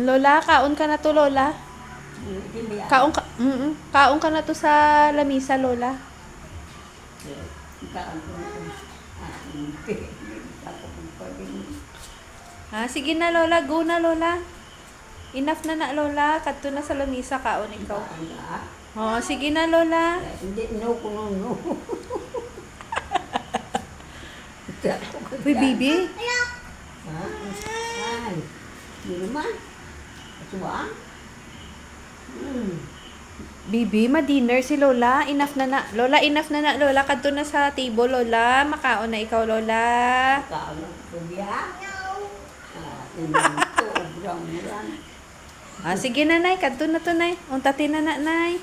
Lola, kaon ka na to, Lola. Hindi ba? Kaon ka na to sa lamisa, Lola. Kaan ko na. Hindi. Ako kung pwede. Sige na, Lola. Go na, Lola. Enough na na, Lola. Kadto na sa lamisa, kaon ikaw. Sige na, Lola. Hindi, no, kuno, no. Uy, baby. Ha? Ay, hindi naman. Ito ba? Bibi, ma-dinner si Lola. Enough na na. Lola, enough na na, Lola. Kadto na sa table, Lola. Makaon na ikaw, Lola. Kaan ang kuya? Ito, obrang mulan. Sige na, Nay. Kadto na to, Nay. Untatin na na, Nay.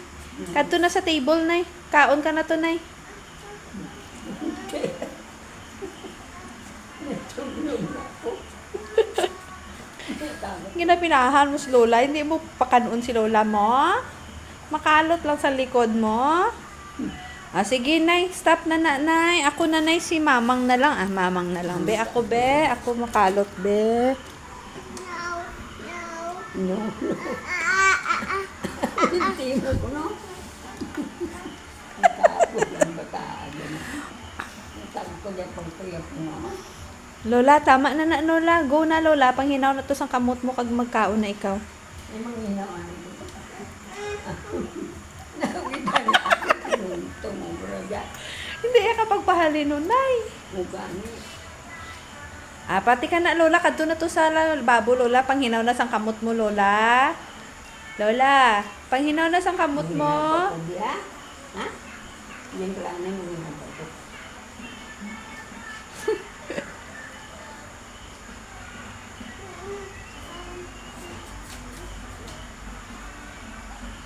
Kadto na sa table, Nay. Kaon ka na to, Nay. Natulog ako. Ginapinahan mo si Lola. Hindi mo pakanuon si Lola mo. Makalot lang sa likod mo. Sige, Nay. Stop na na, Nay. Ako na, Nay. Si Mamang na lang. Mamang na lang. Be, ako, be. Ako makalot, be. No, no. Hindi mo ko, no? Natapos ang bataan. Natapos ko dyan pang kuya ko, no? Lola, tama na na, Lola. Go na, Lola. Panghinaw na to sang kamot mo kag magkaon na ikaw. Ay, manghinawan ko. Nawitan na ako. Tumubra. Hindi ka pagpahali nun, Nay. Ugani. Pati ka na, Lola. Kadto na to sa babo, Lola. Panghinaw na sang kamot mo, Lola. Lola, panghinaw na sang kamot mo. Ha? Yan ko lang na yung mga